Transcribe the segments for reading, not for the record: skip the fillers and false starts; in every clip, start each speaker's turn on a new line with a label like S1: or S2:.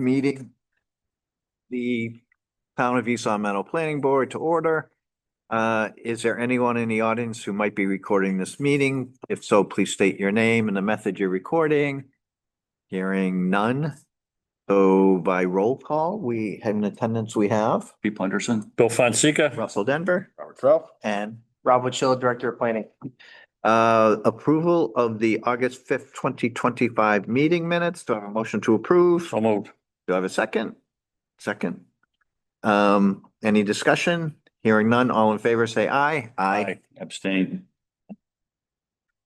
S1: meeting the Town of East Long Meadow Planning Board to order. Is there anyone in the audience who might be recording this meeting? If so, please state your name and the method you're recording. Hearing none. So by roll call, we have in attendance, we have
S2: Pete Punderson.
S3: Bill Fonseca.
S1: Russell Denver
S2: Robert Trout.
S1: and
S4: Rob Wachilla, Director of Planning.
S1: approval of the August 5th, 2025 meeting minutes. Do I have a motion to approve?
S3: So moved.
S1: Do I have a second? Second. Any discussion? Hearing none, all in favor, say aye.
S2: Abstain.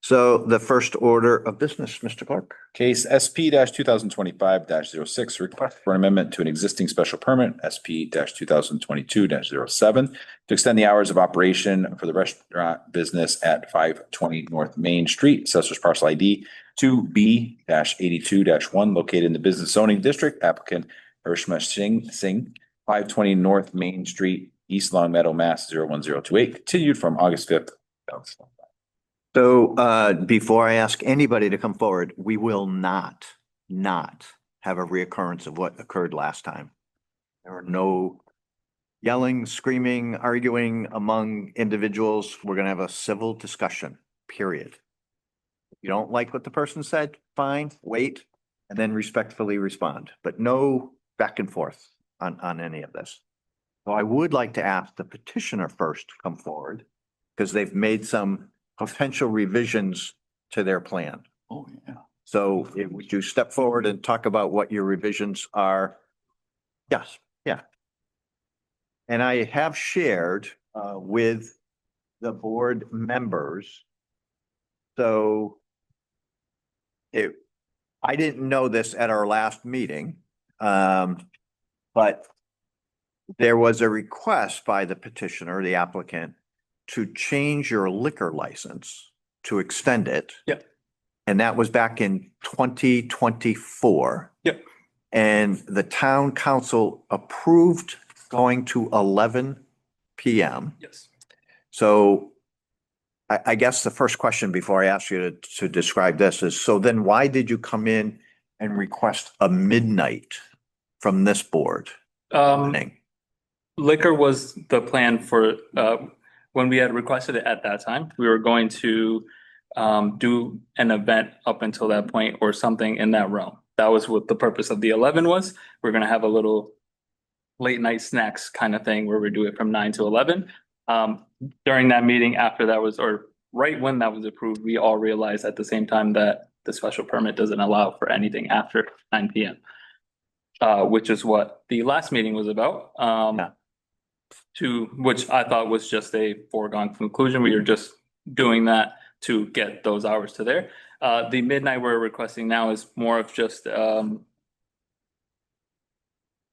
S1: So the first order of business, Mr. Clark.
S5: Case SP 2025-06, request for an amendment to an existing special permit, SP 2022-07, to extend the hours of operation for the restaurant business at 520 North Main Street, Assessor's Parcel ID 2B-82-1, located in the Business Zoning District. Applicant Harishma Singh, 520 North Main Street, East Long Meadow, Mass. 01028, continued from August 5th.
S1: So before I ask anybody to come forward, we will not have a reoccurrence of what occurred last time. There were no yelling, screaming, arguing among individuals. We're going to have a civil discussion, period. If you don't like what the person said, fine, wait, and then respectfully respond, but no back and forth on any of this. So I would like to ask the petitioner first to come forward because they've made some potential revisions to their plan.
S2: Oh, yeah.
S1: So would you step forward and talk about what your revisions are? Yes, yeah. And I have shared with the board members. So I didn't know this at our last meeting, but there was a request by the petitioner, the applicant, to change your liquor license, to extend it.
S4: Yep.
S1: And that was back in 2024.
S4: Yep.
S1: And the town council approved going to 11 PM.
S4: Yes.
S1: So I guess the first question before I ask you to describe this is, so then why did you come in and request a midnight from this board?
S4: Liquor was the plan for, when we had requested it at that time. We were going to do an event up until that point or something in that realm. That was what the purpose of the 11 was. We're going to have a little late night snacks kind of thing where we do it from 9 to 11. During that meeting after that was, or right when that was approved, we all realized at the same time that the special permit doesn't allow for anything after 9 PM. Which is what the last meeting was about. Which I thought was just a foregone conclusion. We were just doing that to get those hours to there. The midnight we're requesting now is more of just,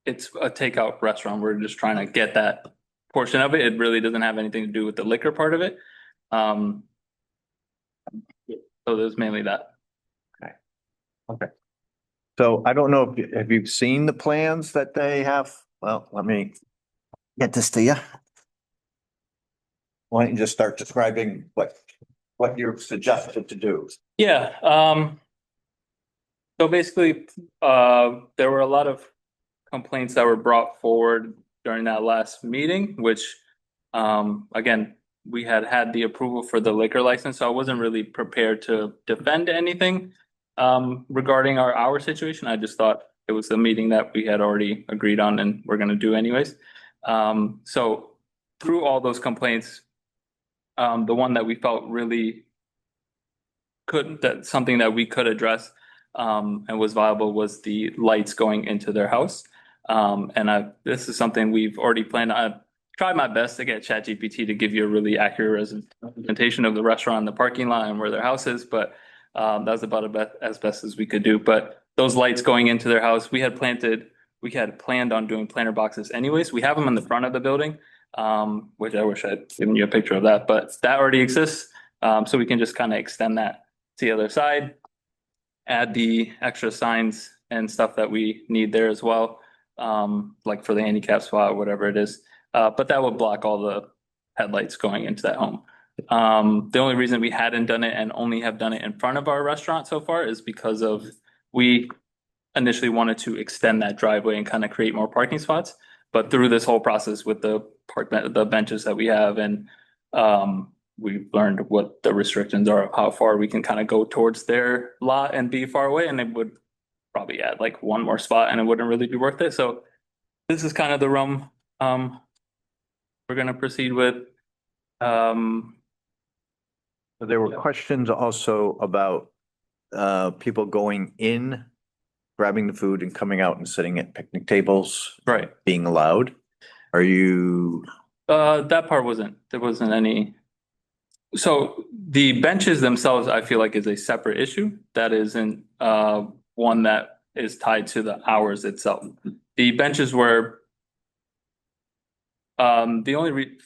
S4: it's a takeout restaurant. We're just trying to get that portion of it. It really doesn't have anything to do with the liquor part of it. So there's mainly that.
S1: Okay. So I don't know if have you seen the plans that they have? Well, let me get this to you. Why don't you just start describing what you're suggested to do?
S4: Yeah. So basically, there were a lot of complaints that were brought forward during that last meeting, which, again, we had the approval for the liquor license, so I wasn't really prepared to defend anything regarding our situation. I just thought it was the meeting that we had already agreed on and we're going to do anyways. So through all those complaints, the one that we felt really something that we could address and was viable was the lights going into their house. And this is something we've already planned. I've tried my best to get ChatGPT to give you a really accurate representation of the restaurant and the parking lot and where their house is, but that was about as best as we could do. But those lights going into their house, we had planned on doing planter boxes anyways. We have them in the front of the building, which I wish I'd given you a picture of that, but that already exists. So we can just kind of extend that to the other side, add the extra signs and stuff that we need there as well, like for the handicap spot, whatever it is. But that would block all the headlights going into that home. The only reason we hadn't done it and only have done it in front of our restaurant so far is because of we initially wanted to extend that driveway and kind of create more parking spots. But through this whole process with the benches that we have and we've learned what the restrictions are of how far we can kind of go towards their lot and be far away, and it would probably add like one more spot and it wouldn't really be worth it. So this is kind of the realm we're gonna proceed with.
S1: There were questions also about people going in, grabbing the food and coming out and sitting at picnic tables
S4: Right.
S1: being allowed. Are you,
S4: That part there wasn't any. So the benches themselves, I feel like is a separate issue. That isn't one that is tied to the hours itself. The benches were the only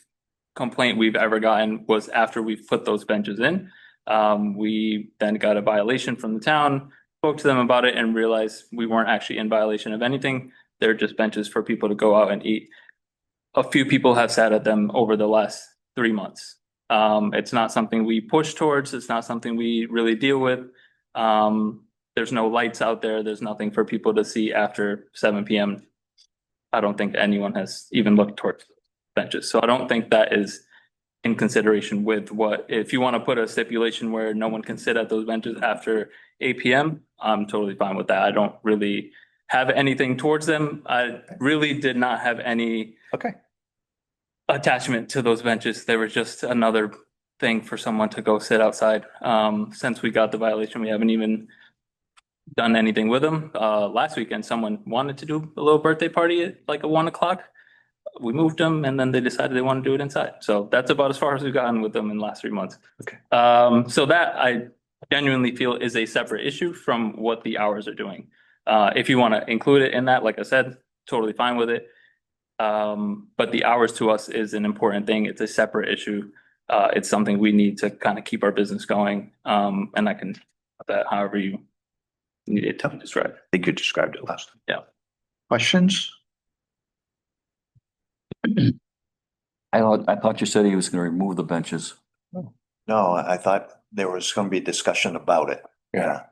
S4: complaint we've ever gotten was after we put those benches in. We then got a violation from the town, spoke to them about it and realized we weren't actually in violation of anything. They're just benches for people to go out and eat. A few people have sat at them over the last 3 months. It's not something we push towards. It's not something we really deal with. There's no lights out there. There's nothing for people to see after 7 p.m. I don't think anyone has even looked towards benches. So I don't think that is in consideration with if you want to put a stipulation where no one can sit at those benches after 8 p.m., I'm totally fine with that. I don't really have anything towards them. I really did not have any
S1: okay,
S4: attachment to those benches. They were just another thing for someone to go sit outside. Since we got the violation, we haven't even done anything with them. Last weekend, someone wanted to do a little birthday party at like 1 o'clock. We moved them and then they decided they want to do it inside. So that's about as far as we've gotten with them in the last 3 months.
S1: Okay.
S4: So that I genuinely feel is a separate issue from what the hours are doing. If you want to include it in that, like I said, totally fine with it. But the hours to us is an important thing. It's a separate issue. It's something we need to kind of keep our business going. And I can that however you need it to describe.
S1: I think you described it last time.
S4: Yeah.
S1: Questions?
S2: I thought you said he was gonna remove the benches.
S1: No, I thought there was going to be discussion about it. Yeah.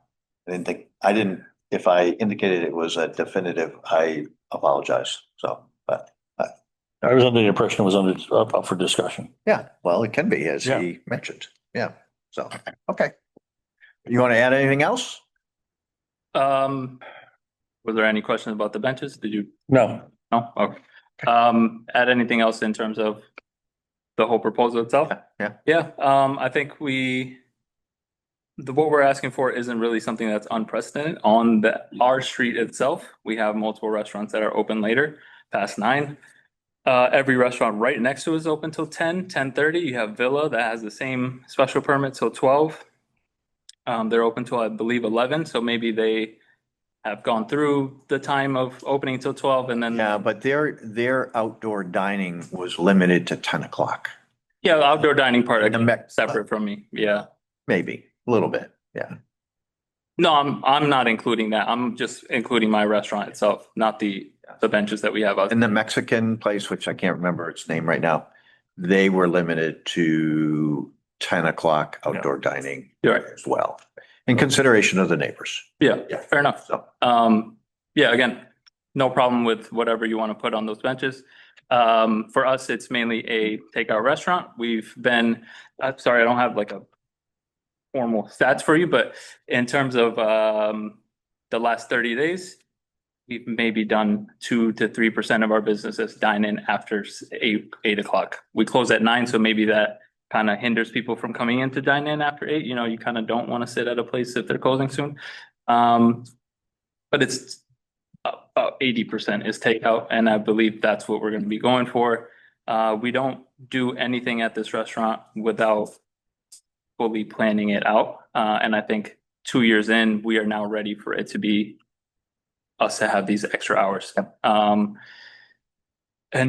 S1: If I indicated it was a definitive, I apologize. So, but
S3: I was under the impression it was up for discussion.
S1: yeah, well, it can be as
S3: Yeah.
S1: he mentioned. Yeah. So, okay. You want to add anything else?
S4: Were there any questions about the benches? Did you?
S3: No,
S4: No? Okay. Add anything else in terms of the whole proposal itself?
S1: Yeah.
S4: Yeah, I think what we're asking for isn't really something that's unprecedented on our street itself. We have multiple restaurants that are open later, past 9. Every restaurant right next to us is open till 10:30. You have Villa that has the same special permit till 12. They're open till I believe 11, so maybe they have gone through the time of opening till 12 and then.
S1: Yeah, but their outdoor dining was limited to 10 o'clock,
S4: Yeah, the outdoor dining part,
S1: And the
S4: again,
S1: mech-
S4: separate from me, yeah.
S1: maybe a little bit. Yeah.
S4: No, I'm not including that. I'm just including my restaurant itself, not the benches that we have out.
S1: And the Mexican place, which I can't remember its name right now, they were limited to 10 o'clock outdoor dining
S4: You're right.
S1: as well, in consideration of the neighbors.
S4: Yeah, fair enough.
S1: So,
S4: Yeah, again, no problem with whatever you want to put on those benches. For us, it's mainly a takeout restaurant. I'm sorry, I don't have like a formal stats for you, but in terms of the last 30 days, we've maybe done 2 to 3% of our businesses dine in after 8 o'clock. We close at 9, so maybe that kind of hinders people from coming in to dine in after 8. You know, you kind of don't want to sit at a place if they're closing soon. But it's about 80% is takeout, and I believe that's what we're going to be going for. We don't do anything at this restaurant without fully planning it out. And I think 2 years in, we are now ready for it to be us to have these extra hours. And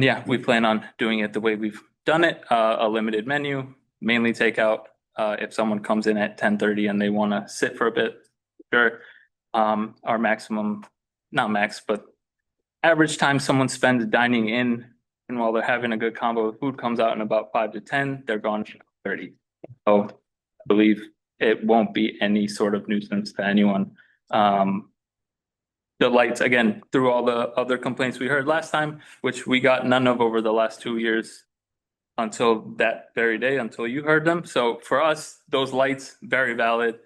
S4: yeah, we plan on doing it the way we've done it, a limited menu, mainly takeout. If someone comes in at 10:30 and they want to sit for a bit, sure. Our maximum, not max, but average time someone spends dining in, and while they're having a good combo of food comes out in about 5 to 10, they're gone 30. So I believe it won't be any sort of nuisance to anyone. the lights, again, through all the other complaints we heard last time, which we got none of over the last 2 years until that very day, until you heard them. So for us, those lights, very valid.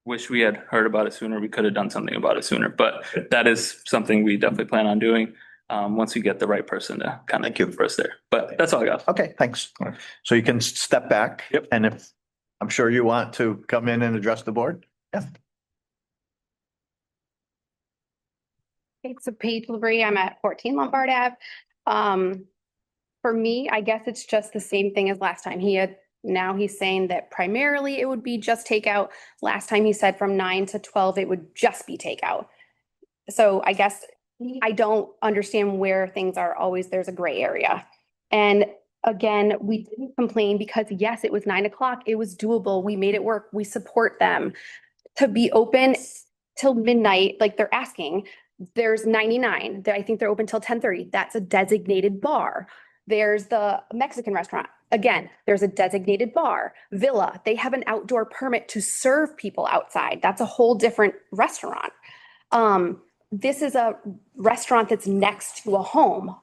S4: Wish we had heard about it sooner. We could have done something about it sooner, but that is something we definitely plan on doing. Once we get the right person to kind of
S1: Thank you.
S4: for us there, but that's all I got.
S1: Okay, thanks. So you can step back.
S3: Yep.
S1: And if, I'm sure you want to come in and address the board. Yeah.
S6: Okay, so Paige LaBrie, I'm at 14 Lombard Ave. For me, I guess it's just the same thing as last time. Now he's saying that primarily it would be just takeout. Last time he said from 9 to 12, it would just be takeout. So I guess I don't understand where things are always, there's a gray area. And again, we didn't complain because yes, it was 9 o'clock. It was doable. We made it work. We support them to be open till midnight, like they're asking. There's 99. I think they're open till 10:30. That's a designated bar. There's the Mexican restaurant. Again, there's a designated bar. Villa, they have an outdoor permit to serve people outside. That's a whole different restaurant. This is a restaurant that's next to a home.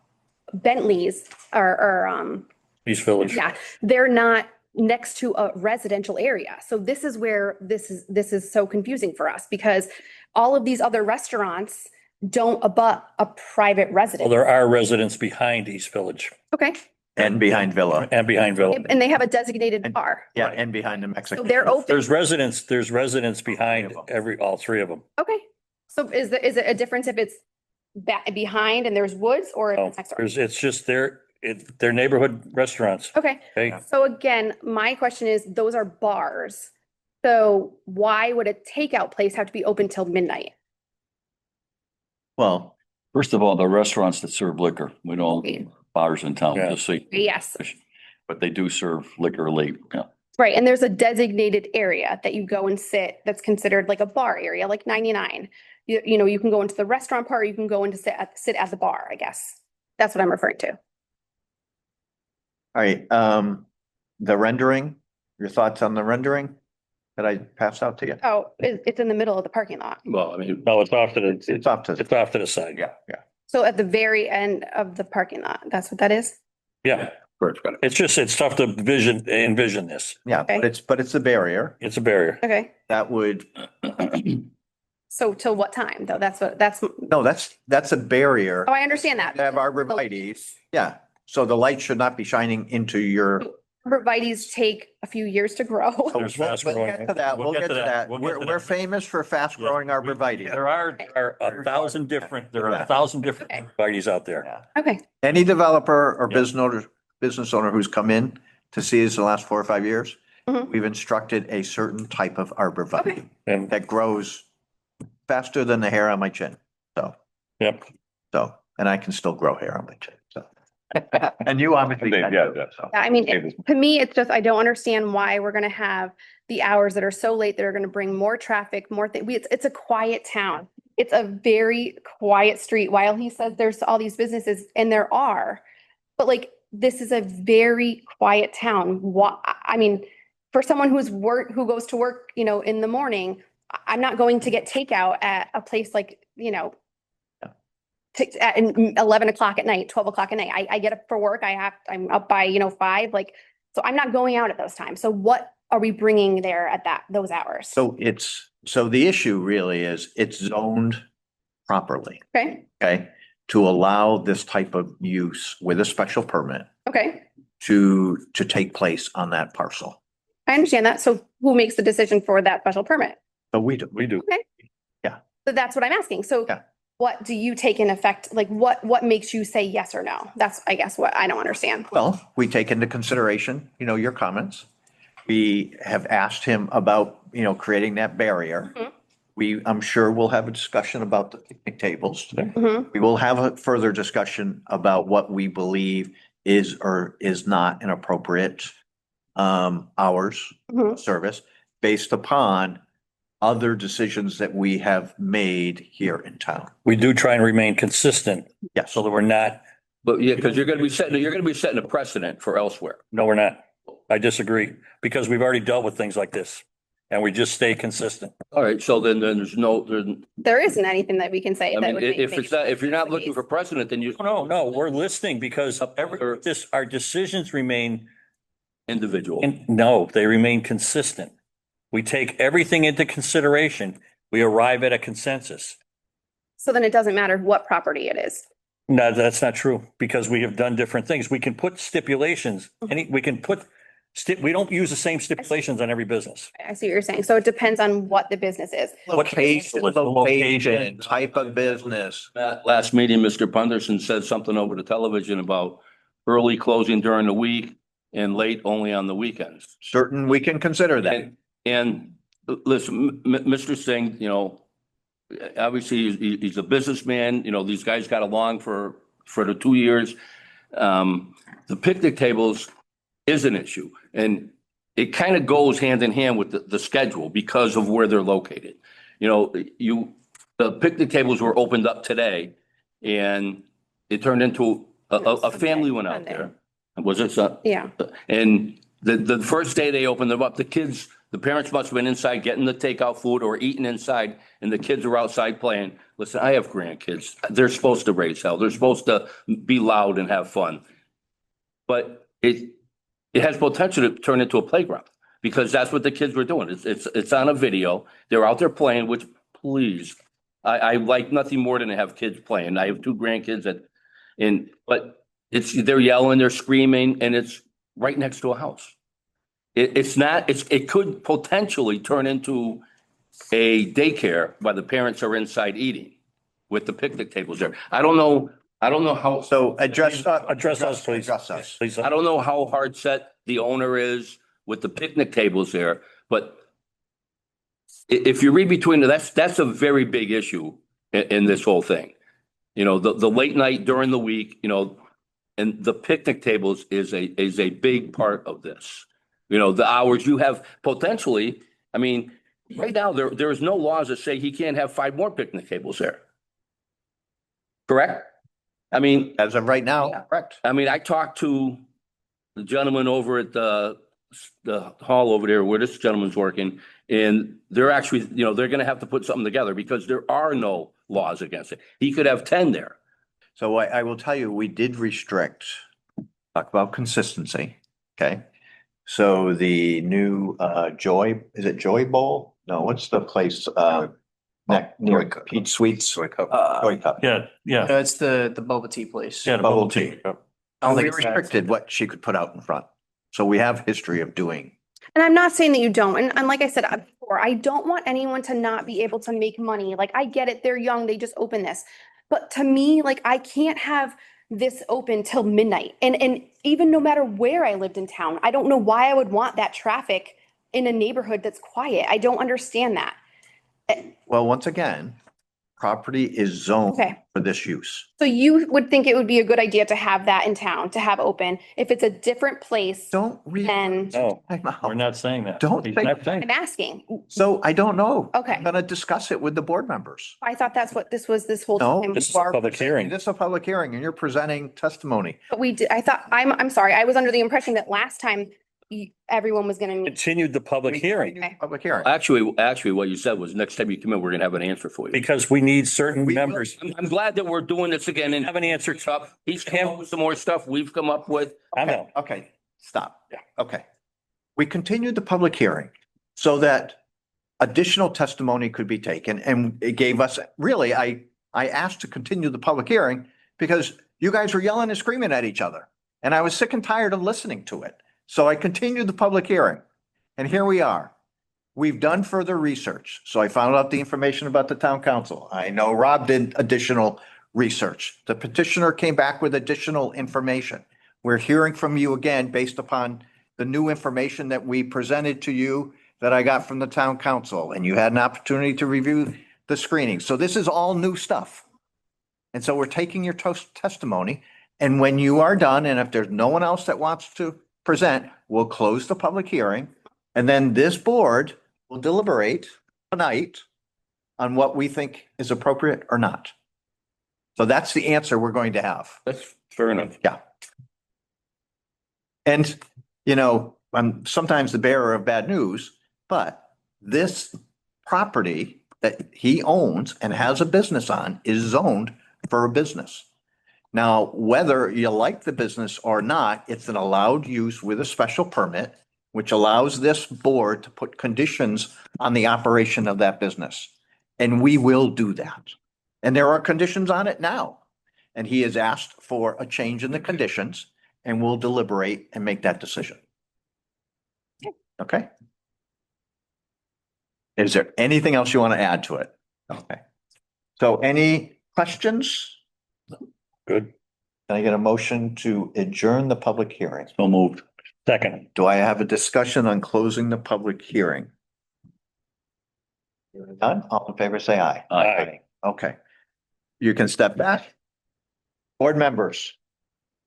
S6: Bentley's or
S3: East Village.
S6: yeah, they're not next to a residential area. So this is where this is so confusing for us because all of these other restaurants don't abut a private
S3: Well,
S6: residence.
S3: there are residents behind East Village
S6: Okay,
S1: And behind Villa.
S3: and behind Villa.
S6: and they have a designated bar.
S1: Yeah,
S3: Right.
S1: and behind the
S6: So
S1: Mexican.
S6: they're open.
S3: There's residents behind all three of them.
S6: Okay. So is it a difference if it's behind and there's woods or if
S3: So
S6: it's next door?
S3: it's just they're neighborhood restaurants.
S6: Okay.
S3: Okay.
S6: So again, my question is, those are bars. So why would a takeout place have to be open till midnight?
S1: Well,
S2: First of all, the restaurants that serve liquor, we don't
S6: Right.
S2: bars in town,
S3: Yeah.
S2: just see,
S6: Yes,
S2: but they do serve liquor late. Yeah.
S6: right. And there's a designated area that you go and sit that's considered like a bar area, like 99. You know, you can go into the restaurant part, or you can go into sit at the bar, I guess. That's what I'm referring to.
S1: all right, the rendering, your thoughts on the rendering that I passed out to you?
S6: Oh, it's in the middle of the parking lot.
S3: Well, I mean, no, it's off to
S1: It's off to,
S3: it's off to the side.
S1: yeah, yeah.
S6: So at the very end of the parking lot, that's what that is?
S3: Yeah. It's tough to envision this.
S1: Yeah,
S6: Okay.
S1: but it's a barrier
S3: It's a barrier.
S6: Okay.
S1: that would,
S6: So till what time though? That's
S1: no, that's a barrier.
S6: oh, I understand that.
S1: Have arborvitae's, yeah. So the light should not be shining into your.
S6: Arborvitae's take a few years to grow.
S3: There's fast
S1: We'll
S3: growing.
S1: get to that, we'll get to that.
S3: We'll get to
S1: We're
S3: that.
S1: famous for fast growing arborvitae.
S3: There are a thousand different varieties out there.
S1: Yeah.
S6: Okay,
S1: Any developer or
S3: Yeah.
S1: business owner who's come in to see us the last 4 or 5 years,
S6: Mhm.
S1: we've instructed a certain type of arborvitae
S6: Okay.
S3: And,
S1: that grows faster than the hair on my chin.
S3: yep.
S1: So, and I can still grow hair on my chin, so. And you obviously. can
S5: Yeah,
S1: too,
S5: yeah.
S1: so.
S6: yeah, I mean, to me, it's just, I don't understand why we're gonna have the hours that are so late that are gonna bring more traffic, more it's a quiet town. It's a very quiet street. While he says there's all these businesses, and there are, but like, this is a very quiet town. I mean, for someone who goes to work, you know, in the morning, I'm not going to get takeout at a place like, you know, at 11 o'clock at night, 12 o'clock at night. I get up for work. I'm up by, 5, like, so I'm not going out at those times. So what are we bringing there at those hours?
S1: So the issue really is it's zoned properly,
S6: Okay,
S1: okay? To allow this type of use with a special permit
S6: okay.
S1: to take place on that parcel.
S6: I understand that. So who makes the decision for that special permit?
S1: But we do.
S3: We do.
S6: So that's what I'm asking. So
S1: Yeah.
S6: what do you take in effect? Like what makes you say yes or no? That's, I guess, what I don't understand.
S1: Well, we take into consideration, your comments. We have asked him about, creating that barrier.
S6: Mhm.
S1: I'm sure we'll have a discussion about the picnic tables.
S6: Mhm.
S1: We will have a further discussion about what we believe is or is not an appropriate hours
S6: Mhm.
S1: of service based upon other decisions that we have made here in town.
S3: We do try and remain consistent
S1: Yes.
S3: so that we're not,
S7: But yeah, because you're gonna be setting a precedent for elsewhere.
S3: no, we're not. I disagree because we've already dealt with things like this. and we just stay consistent.
S7: All right, so then there's no,
S6: There isn't anything that we can say
S7: I
S6: that
S7: mean,
S6: would make.
S7: if it's not, if you're not
S6: the
S7: looking
S6: case.
S7: for precedent, then you
S3: No, we're listening because our decisions remain,
S7: individual.
S3: no, they remain consistent. We take everything into consideration. We arrive at a consensus.
S6: So then it doesn't matter what property it is.
S3: No, that's not true because we have done different things. We can put stipulations, we don't use the same stipulations on every business.
S6: I see what you're saying. So it depends on what the business is.
S1: Location, type of business.
S7: At last meeting, Mr. Punderson said something over the television about early closing during the week and late only on the weekends.
S1: Certain, we can consider that.
S7: And listen, Mr. Singh, you know, obviously he's a businessman, you know, these guys got along for the 2 years. The picnic tables is an issue and it kind of goes hand in hand with the schedule because of where they're located. You know, the picnic tables were opened up today and it turned into a family went out there. Was it?
S6: Yeah.
S7: And the first day they opened them up, the parents must have been inside getting the takeout food or eating inside, and the kids were outside playing. Listen, I have grandkids. They're supposed to raise hell. They're supposed to be loud and have fun. But it has potential to turn into a playground because that's what the kids were doing. It's on a video. They're out there playing, which please, I like nothing more than to have kids playing. I have 2 grandkids but they're yelling, they're screaming, and it's right next to a house. It could potentially turn into a daycare while the parents are inside eating with the picnic tables there. I don't know how,
S1: So address us,
S3: Please.
S1: Address us.
S3: Please.
S7: I don't know how hard set the owner is with the picnic tables there, but if you read between, that's a very big issue in this whole thing. You know, the late night during the week, you know, and the picnic tables is a big part of this. You know, the hours you have potentially, I mean, right now, there is no laws that say he can't have 5 more picnic tables there. Correct? I mean,
S1: As of right now, correct.
S7: I mean, I talked to the gentleman over at the hall over there where this gentleman's working, and they're actually, you know, they're gonna have to put something together because there are no laws against it. He could have 10 there.
S1: So I will tell you, we did restrict, talk about consistency, okay? So the new is it Joy Bowl? No, what's the place near Pete Sweets? Joy Cup. Joy Cup.
S3: Yeah.
S8: No, it's the boba tea place.
S3: Yeah, the
S1: Bubble
S3: bubble tea.
S8: I don't
S1: We
S8: think it's that.
S1: restricted what she could put out in front. So we have history of doing.
S6: And I'm not saying that you don't. And like I said before, I don't want anyone to not be able to make money. Like, I get it. They're young. They just open this. But to me, like, I can't have this open till midnight. And even no matter where I lived in town, I don't know why I would want that traffic in a neighborhood that's quiet. I don't understand that.
S1: Well, once again, property is zoned
S6: Okay.
S1: for this use.
S6: So you would think it would be a good idea to have that in town, to have open. If it's a different place,
S1: Don't read.
S6: then
S3: No,
S1: Time out.
S3: we're not saying that.
S1: Don't
S3: He's
S1: think-
S3: not saying.
S6: I'm asking.
S1: So I don't know.
S6: Okay.
S1: I'm gonna discuss it with the board members.
S6: I thought that's what this was this whole
S1: No,
S6: time.
S3: This is a public hearing.
S1: This is a public hearing and you're presenting testimony.
S6: But we did, I thought, I'm sorry, I was under the impression that last time everyone was gonna meet.
S3: Continued the public hearing
S6: Okay.
S1: Public hearing.
S7: Actually, what you said was next time you come in, we're gonna have an answer for you.
S3: because we need certain members.
S7: I'm glad that we're doing this again and
S3: Have an answer.
S7: stuff. He's come up with some more stuff we've come up with.
S3: I know.
S1: Okay, stop. Yeah. Okay. We continued the public hearing so that additional testimony could be taken and it gave us, really, I asked to continue the public hearing because you guys were yelling and screaming at each other. And I was sick and tired of listening to it. So I continued the public hearing. And here we are. We've done further research. So I found out the information about the town council. I know Rob did additional research. The petitioner came back with additional information. We're hearing from you again based upon the new information that we presented to you that I got from the town council, and you had an opportunity to review the screening. So this is all new stuff. And so we're taking your testimony, and when you are done, and if there's no one else that wants to present, we'll close the public hearing, and then this board will deliberate tonight on what we think is appropriate or not. So that's the answer we're going to have.
S7: That's fair enough.
S1: Yeah. And, you know, I'm sometimes the bearer of bad news, but this property that he owns and has a business on is zoned for a business. Now, whether you like the business or not, it's an allowed use with a special permit, which allows this board to put conditions on the operation of that business. And we will do that. And there are conditions on it now. And he has asked for a change in the conditions, and we'll deliberate and make that decision. Okay? Is there anything else you want to add to it? Okay. So any questions?
S3: Good.
S1: Can I get a motion to adjourn the public hearing?
S3: So moved. Second.
S1: Do I have a discussion on closing the public hearing? Hearing none, all in favor, say aye.
S3: Aye.
S1: Okay. You can step back. Board members,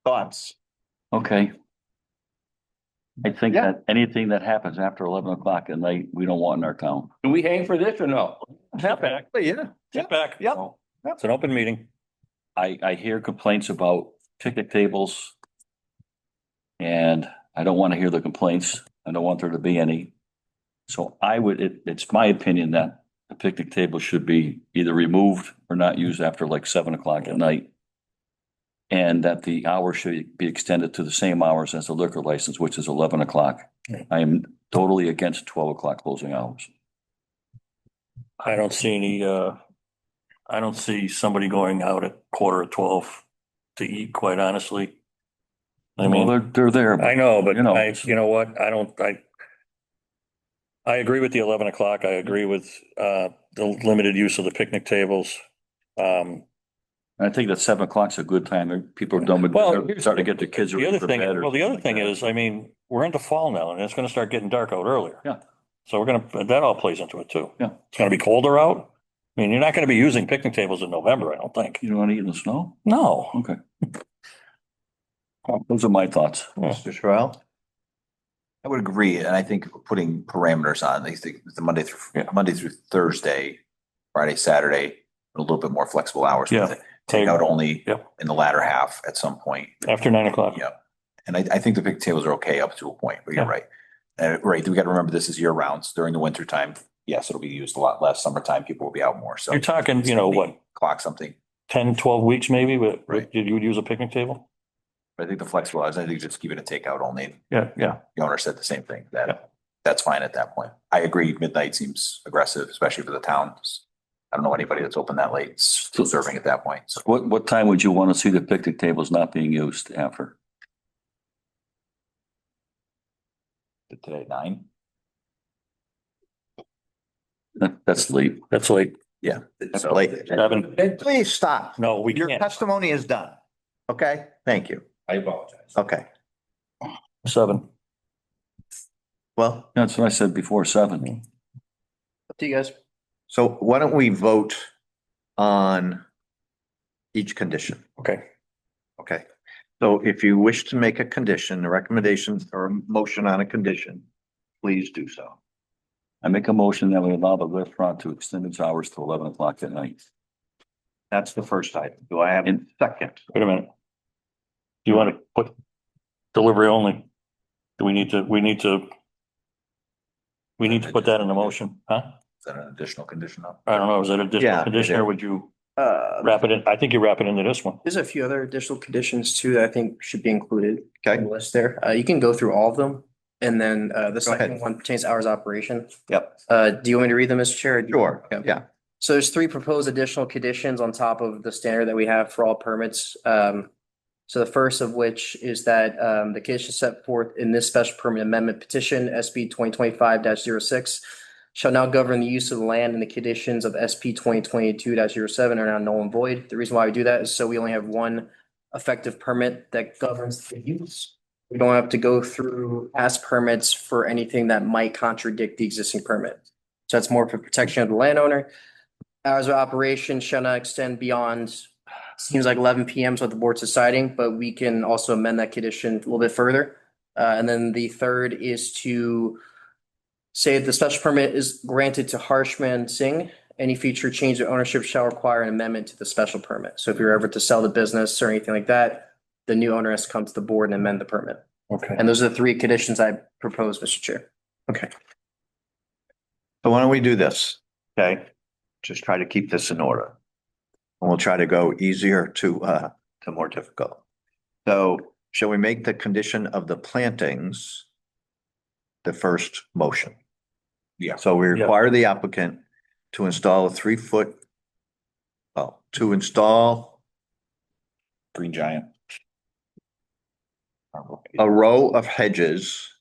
S1: thoughts?
S2: Okay. I think
S1: Yeah.
S2: that anything that happens after 11 o'clock at night, we don't want in our town.
S7: Do we hang for this or no?
S3: Sit back,
S1: Yeah.
S3: sit back.
S1: Yep.
S3: It's an open meeting.
S2: I hear complaints about picnic tables. And I don't want to hear the complaints. I don't want there to be any. So it's my opinion that the picnic table should be either removed or not used after like 7 o'clock at night. And that the hours should be extended to the same hours as the liquor license, which is 11 o'clock. I am totally against 12 o'clock closing hours.
S3: I don't see any, I don't see somebody going out at 11:45 to eat, quite honestly. I mean,
S2: Well, they're there.
S3: I know, but
S2: You know.
S3: you know what? I agree with the 11 o'clock. I agree with, the limited use of the picnic tables.
S2: I think that 7 o'clock's a good time. People are done with,
S3: Well,
S2: they're starting to get their kids
S3: The
S2: ready
S3: other
S2: for
S3: thing,
S2: bed. or
S3: well, the other
S2: something
S3: thing
S2: like
S3: is, I mean, we're into fall now and it's gonna start getting dark out earlier.
S2: Yeah.
S3: So that all plays into it too.
S2: Yeah.
S3: It's gonna be colder out. I mean, you're not gonna be using picnic tables in November, I don't think.
S2: that. You don't want to eat in the snow?
S3: No.
S2: Okay. Those are my thoughts.
S1: Mr. Sherrill?
S5: I would agree, and I think putting parameters on, I think the Monday through Thursday, Friday, Saturday, a little bit more flexible hours. with
S3: Yeah.
S5: it. Take out only
S3: Yep.
S5: in the latter half at some point.
S3: After 9 o'clock.
S5: Yeah. And I think the picnic tables are okay up to a point, but you're
S3: Yeah.
S5: right. Right, we got to remember this is year round. So during the winter time, yes, it'll be used a lot less. Summertime, people will be out more, so.
S3: You're talking, you know, what,
S5: Clock something.
S3: 10, 12 weeks maybe, but
S5: Right.
S3: you would use a picnic table?
S5: But I think the flexible hours, I think just keep it a takeout only.
S3: Yeah, yeah.
S5: The owner said the same thing,
S3: Yeah.
S5: that's fine at that point. I agree, midnight seems aggressive, especially for the towns. I don't know anybody that's open that late, still serving at that point, so.
S2: What time would you want to see the picnic tables not being used after?
S5: Today, 9?
S2: That's late.
S3: That's late.
S5: Yeah.
S1: That's
S5: So-
S1: late.
S3: 7.
S1: Please stop.
S3: No, we
S1: Your
S3: can't.
S1: testimony is done. Okay, thank you.
S5: I apologize.
S1: Okay,
S3: 7.
S1: well,
S2: That's what I said before, 7.
S8: Up to you guys.
S1: so why don't we vote on each condition?
S3: Okay.
S1: Okay, so if you wish to make a condition, a recommendation or a motion on a condition, please do so.
S2: I make a motion that we allow the restaurant to extend its hours to 11 o'clock at night.
S1: That's the first item. Do I have a second?
S3: Wait a minute. Do you want to put delivery only? Do we need to put that in the motion, huh?
S5: Is that an additional condition up?
S3: I don't know, is it additional
S1: Yeah,
S3: condition
S1: it
S3: or
S1: is.
S3: would you wrap it in? I think you wrap it into this one.
S8: There's a few other additional conditions too that I think should be included
S1: Okay.
S8: in the list there. You can go through all of them. And then the
S1: ahead.
S8: second one pertains to hours of operation.
S1: Yep.
S8: Do you want me to read them, Mr. Chair? or do you-
S1: Sure,
S8: Okay.
S1: yeah.
S8: So there's 3 proposed additional conditions on top of the standard that we have for all permits. So the first of which is that the conditions set forth in this special permit amendment petition, SB 2025-06, shall now govern the use of the land, and the conditions of SP 2022-07 are now null and void. The reason why we do that is so we only have one effective permit that governs the use. We don't have to go through past permits for anything that might contradict the existing permit. So that's more for protection of the landowner. Hours of operation shall not extend beyond, seems like 11 PM is what the board's deciding, but we can also amend that condition a little bit further. And then the third is to say if the special permit is granted to Harshman Singh, any future change of ownership shall require an amendment to the special permit. So if you're ever to sell the business or anything like that, the new owner has to come to the board and amend the permit.
S3: Okay.
S8: And those are the 3 conditions I propose, Mr. Chair.
S1: Okay. So why don't we do this? Okay, just try to keep this in order. And we'll try to go easier to more difficult. So shall we make the condition of the plantings the first motion?
S5: Yeah.
S1: So we
S3: Yeah.
S1: require the applicant to install a 3-foot, to install
S5: Green Giant.
S1: a row of hedges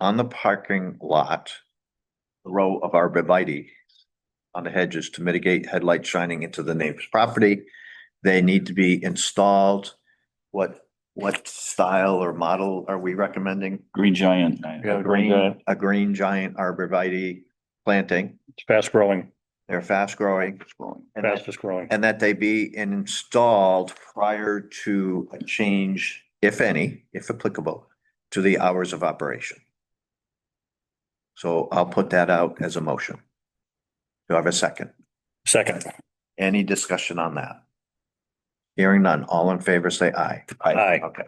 S1: on the parking lot, a row of arborvitae on the hedges to mitigate headlights shining into the neighbor's property. They need to be installed. What style or model are we recommending?
S2: Green Giant.
S3: Yeah, Green Giant.
S1: A green giant arborvitae planting.
S3: It's fast growing,
S1: They're fast growing. And that-
S3: fastest growing.
S1: and that they be installed prior to a change, if any, if applicable, to the hours of operation. So I'll put that out as a motion. Do I have a second?
S3: Second.
S1: Any discussion on that? Hearing none, all in favor, say aye.
S3: Aye.
S1: Okay.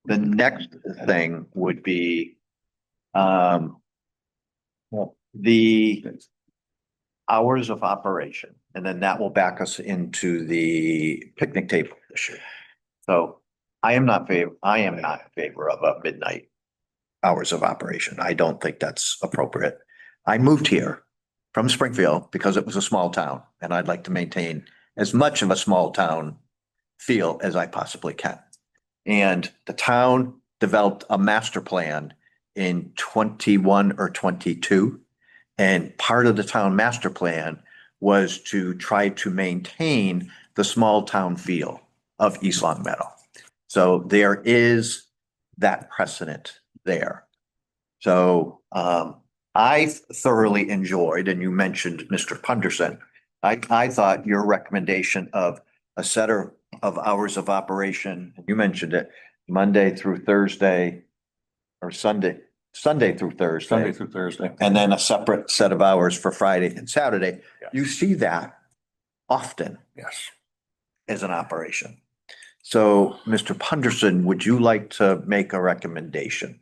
S1: The next thing would be, the hours of operation, and then that will back us into the picnic table issue. So I am not in favor of a midnight hours of operation. I don't think that's appropriate. I moved here from Springfield because it was a small town, and I'd like to maintain as much of a small town feel as I possibly can. And the town developed a master plan in 21 or 22. And part of the town master plan was to try to maintain the small town feel of East Long Meadow. So there is that precedent there. So I thoroughly enjoyed, and you mentioned Mr. Punderson, I thought your recommendation of a set of hours of operation, you mentioned it, Monday through Thursday or Sunday through Thursday.
S2: Sunday through Thursday.
S1: And then a separate set of hours for Friday and Saturday.
S3: Yes.
S1: You see that often
S3: Yes.
S1: as an operation. So, Mr. Punderson, would you like to make a recommendation?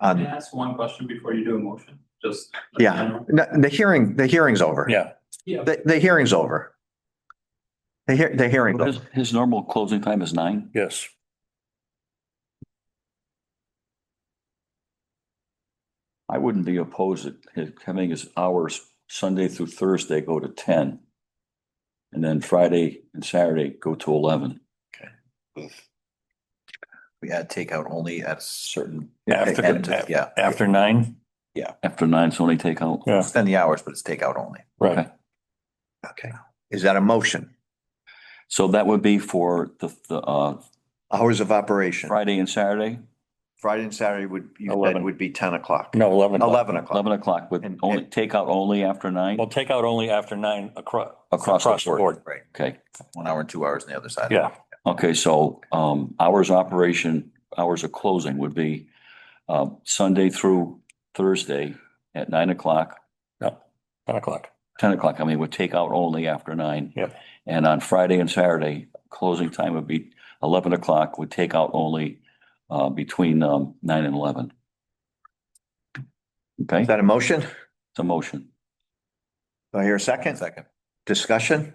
S4: Can I ask one question before you do a motion? Just.
S1: Yeah, no, the hearing's over.
S3: Yeah.
S1: The hearing's over. The hearing.
S2: His normal closing time is 9.
S3: Yes.
S2: I wouldn't be opposed to having his hours Sunday through Thursday go to 10. And then Friday and Saturday go to 11.
S5: We had takeout only at certain.
S3: After,
S5: Yeah,
S3: after 9.
S2: After 9, it's only takeout.
S3: Yeah.
S5: extend the hours, but it's takeout only.
S3: Right.
S2: Okay.
S1: Okay, is that a motion?
S2: So that would be for the
S1: Hours of operation.
S2: Friday and Saturday,
S1: Friday and Saturday you said
S3: 11.
S1: would be 10 o'clock.
S3: No, 11.
S1: 11 o'clock.
S2: 11 o'clock with
S1: And-
S2: only takeout only after 9.
S3: Well, take out only after 9
S2: Across the board.
S5: Right.
S2: Okay.
S5: 1 hour and 2 hours on the other side.
S3: Yeah.
S2: Okay. So hours operation, hours of closing would be Sunday through Thursday at 9 o'clock,
S3: No, 10 o'clock.
S2: 10 o'clock. I mean, would take out only after 9.
S3: Yep.
S2: And on Friday and Saturday, closing time would be 11 o'clock, would take out only between 9 and 11. Okay,
S1: Is that a motion?
S2: it's a motion.
S1: Do I hear a second?
S5: Second.
S1: Discussion?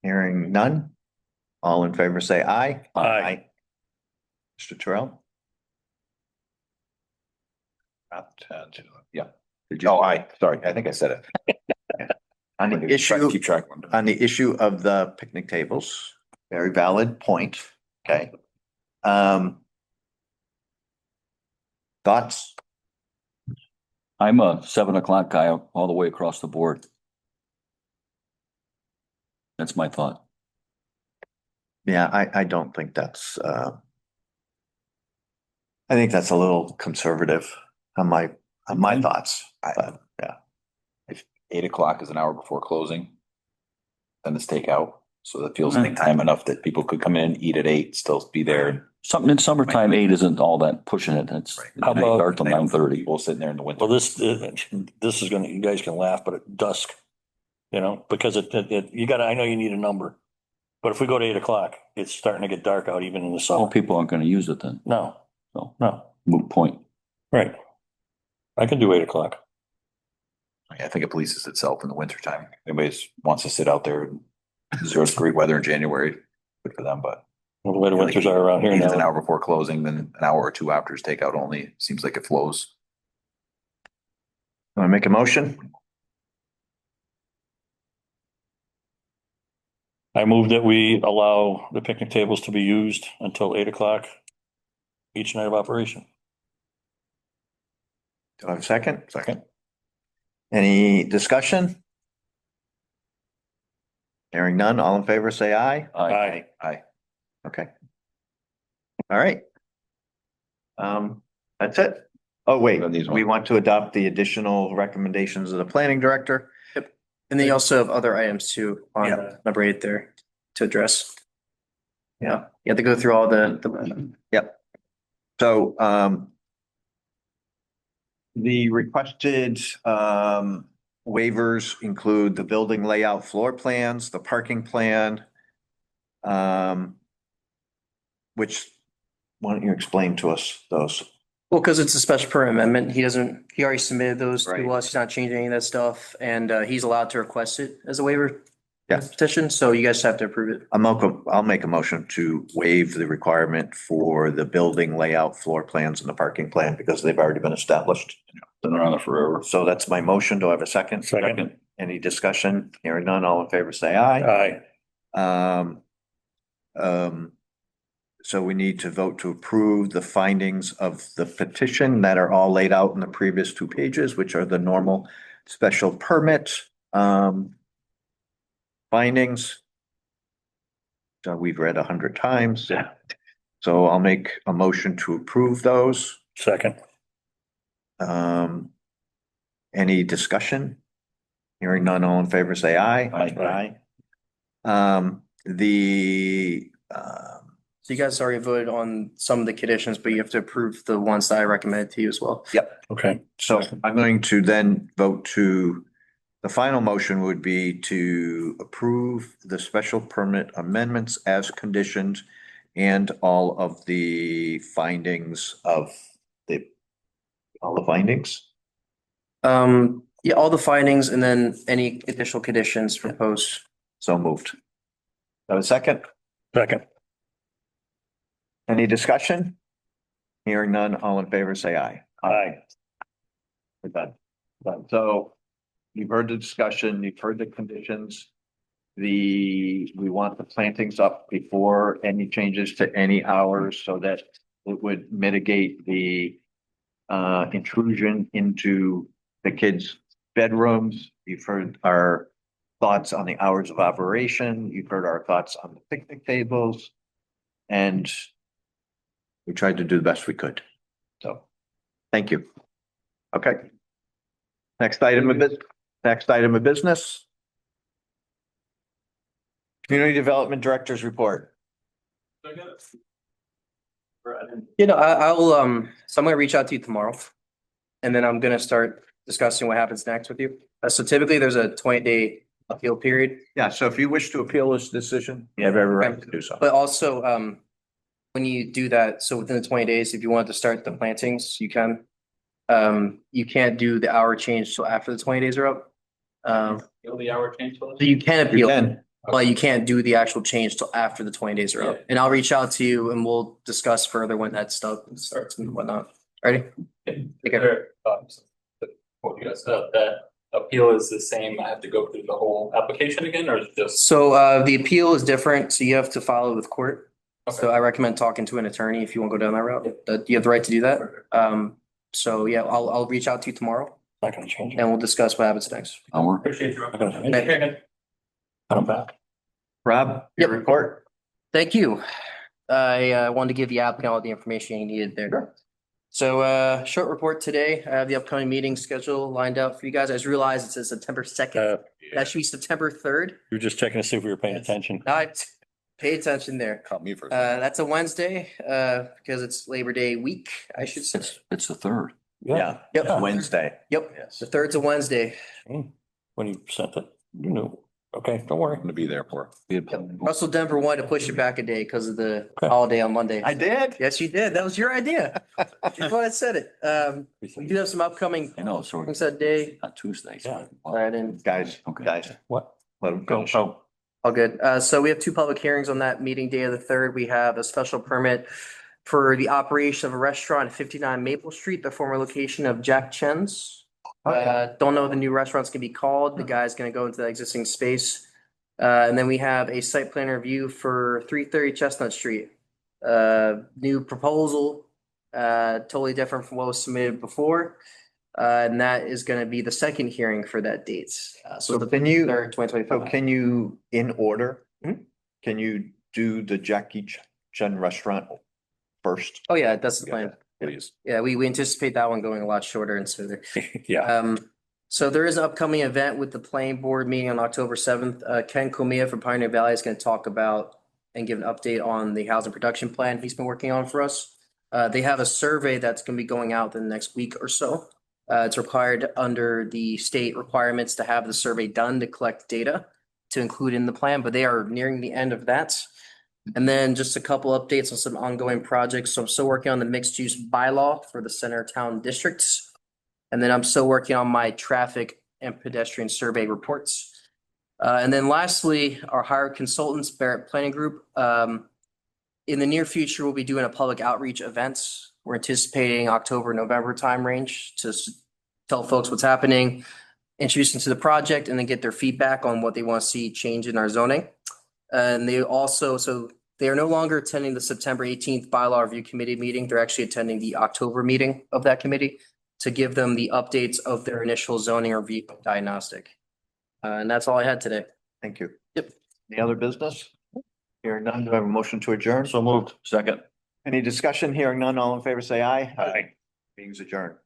S1: Hearing none? All in favor, say aye.
S3: Aye.
S1: Mr. Terrell?
S5: Yeah.
S1: Did you?
S5: Oh, sorry, I think I said it.
S1: On the issue,
S5: Keep track.
S1: on the issue of the picnic tables, very valid point, okay? Thoughts?
S2: I'm a 7 o'clock guy all the way across the board. That's my thought.
S1: Yeah, I don't think that's, I think that's a little conservative on my thoughts, but, yeah.
S5: 8 o'clock is an hour before closing. Then it's takeout. So that feels like time enough that people could come in, eat at 8, still be there.
S2: Something in summertime, 8 isn't all that pushing it. It's
S5: Right.
S3: How about-
S2: start till 9:30.
S5: People sitting there in the winter.
S3: Well, this is gonna, you guys can laugh, but at dusk, because you gotta, I know you need a number. But if we go to 8 o'clock, it's starting to get dark out even in the
S2: All
S3: summer.
S2: people aren't going to use it then.
S3: No,
S2: So
S3: no.
S2: moot point.
S3: Right. I can do 8 o'clock.
S5: I think it polices itself in the wintertime. Anybody wants to sit out there in 0-degree weather in January, good for them, but.
S3: Well, the way the winters are around here
S5: It's an
S3: now.
S5: hour before closing, then an hour or two after is takeout only. Seems like it flows.
S1: Want to make a motion?
S3: I move that we allow the picnic tables to be used until 8 o'clock each night of operation.
S1: Do I have a second?
S5: Second.
S1: Any discussion? Hearing none, all in favor, say aye.
S3: Aye.
S5: Aye.
S1: Okay. All right. That's it. Oh, wait,
S5: These
S1: we
S5: ones.
S1: want to adopt the additional recommendations of the planning director.
S8: And then you also have other items too on
S1: Yeah.
S8: number 8 there to address.
S1: Yeah.
S8: You have to go through all the.
S1: So, the requested, waivers include the building layout floor plans, the parking plan. Which, why don't you explain to us those?
S8: Well, because it's a special permit amendment, he already submitted those
S1: Right.
S8: to us, he's not changing any of that stuff, and he's allowed to request it as a waiver.
S1: Yeah.
S8: Petition, so you guys have to approve it.
S1: I'll make a motion to waive the requirement for the building layout, floor plans and the parking plan because they've already been established.
S2: Been around there forever.
S1: So that's my motion. Do I have a second?
S3: Second.
S1: Any discussion? Hearing none, all in favor, say aye.
S3: Aye.
S1: So we need to vote to approve the findings of the petition that are all laid out in the previous 2 pages, which are the normal special permit, findings. So we've read 100 times.
S2: Yeah.
S1: So I'll make a motion to approve those.
S3: Second.
S1: Any discussion? Hearing none, all in favor, say aye.
S3: Aye.
S8: So you guys already voted on some of the conditions, but you have to approve the ones that I recommended to you as well.
S3: Okay.
S1: So I'm going to then vote to, the final motion would be to approve the special permit amendments as conditioned and all of the findings of all the findings.
S8: Yeah, all the findings and then any additional conditions proposed.
S1: So moved. Have a second?
S3: Second.
S1: Any discussion? Hearing none, all in favor, say aye.
S3: Aye.
S1: We're done. So you've heard the discussion, you've heard the conditions. We want the plantings up before any changes to any hours so that it would mitigate the intrusion into the kids' bedrooms. You've heard our thoughts on the hours of operation. You've heard our thoughts on the picnic tables. And we tried to do the best we could. So, thank you. Okay. Next item of business. Community Development Director's report.
S8: You know, I'll, so I'm gonna reach out to you tomorrow. And then I'm gonna start discussing what happens next with you. So typically there's a 20-day appeal period,
S1: Yeah, so if you wish to appeal this decision, you have every right to do so.
S8: but also, when you do that, so within the 20 days, if you want to start the plantings, you can. You can't do the hour change till after the 20 days are up.
S4: The hour change.
S8: So you can
S1: You
S8: appeal,
S1: can.
S8: but you can't do the actual change till after the 20 days are up. And I'll reach out to you and we'll discuss further when that stuff starts and whatnot. Ready? Okay.
S4: That appeal is the same. I have to go through the whole application again, or is it just?
S8: So the appeal is different, so you have to follow with court. So I recommend talking to an attorney if you want to go down that route. That you have the right to do that. So yeah, I'll reach out to you tomorrow
S3: Not gonna change it.
S8: and we'll discuss what happens next.
S2: Hour.
S4: Appreciate you.
S3: Not gonna change it. I'm back.
S1: Rob, your
S8: Yep.
S1: report?
S8: Thank you. I wanted to give the applicant all the information he needed there. So short report today. I have the upcoming meeting schedule lined up for you guys. I just realized it says September 2nd. That should be September 3rd.
S3: You're just checking to see if we were paying attention.
S8: I pay attention there.
S5: Caught me for a second.
S8: That's a Wednesday, because it's Labor Day week, I should say.
S2: It's the third.
S1: Yeah,
S8: Yep.
S1: Wednesday.
S8: Yep, the 3rd's a Wednesday.
S3: When you sent it, you knew. Okay, don't
S5: I'm
S3: worry.
S5: gonna be there for.
S8: Russell Denver wanted to push it back a day because of the holiday on Monday.
S1: I did.
S8: Yes, you did. That was your idea. You're the one that said it. We do have some upcoming,
S2: I know, so
S8: like I said, day.
S2: on Tuesdays.
S3: Yeah.
S8: All right, and
S1: Guys,
S2: Okay.
S1: guys,
S3: What?
S1: let them
S3: Go,
S1: finish.
S3: go.
S8: all good. So we have two public hearings on that meeting day of the 3rd. We have a special permit for the operation of a restaurant at 59 Maple Street, the former location of Jack Chen's. Don't know what the new restaurant's gonna be called. The guy's gonna go into that existing space. And then we have a site plan review for 330 Chestnut Street. New proposal, totally different from what was submitted before. And that is gonna be the second hearing for that date.
S1: So can you,
S8: 3rd,
S1: so
S8: 2025.
S1: can you, in order,
S8: Mhm.
S1: can you do the Jackie Chen restaurant first?
S8: Oh, yeah, that's the plan.
S5: Please.
S8: Yeah, we anticipate that one going a lot shorter and smoother.
S3: Yeah.
S8: So there is an upcoming event with the planning board meeting on October 7th. Ken Comia from Pioneer Valley is going to talk about and give an update on the housing production plan he's been working on for us. They have a survey that's going to be going out in the next week or so. It's required under the state requirements to have the survey done to collect data to include in the plan, but they are nearing the end of that. And then just a couple updates on some ongoing projects. So I'm still working on the mixed use bylaw for the center town districts. And then I'm still working on my traffic and pedestrian survey reports. And then lastly, our hired consultants, Barrett Planning Group. In the near future, we'll be doing a public outreach events. We're anticipating October, November time range to tell folks what's happening, introduce them to the project, and then get their feedback on what they want to see change in our zoning. And they also, so they are no longer attending the September 18th bylaw review committee meeting. They're actually attending the October meeting of that committee to give them the updates of their initial zoning review diagnostic. And that's all I had today.
S1: Thank you.
S8: Yep.
S1: Any other business? Hearing none, do I have a motion to adjourn?
S2: So moved. Second.
S1: Any discussion? Hearing none, all in favor, say aye.
S3: Aye.
S1: Meeting's adjourned.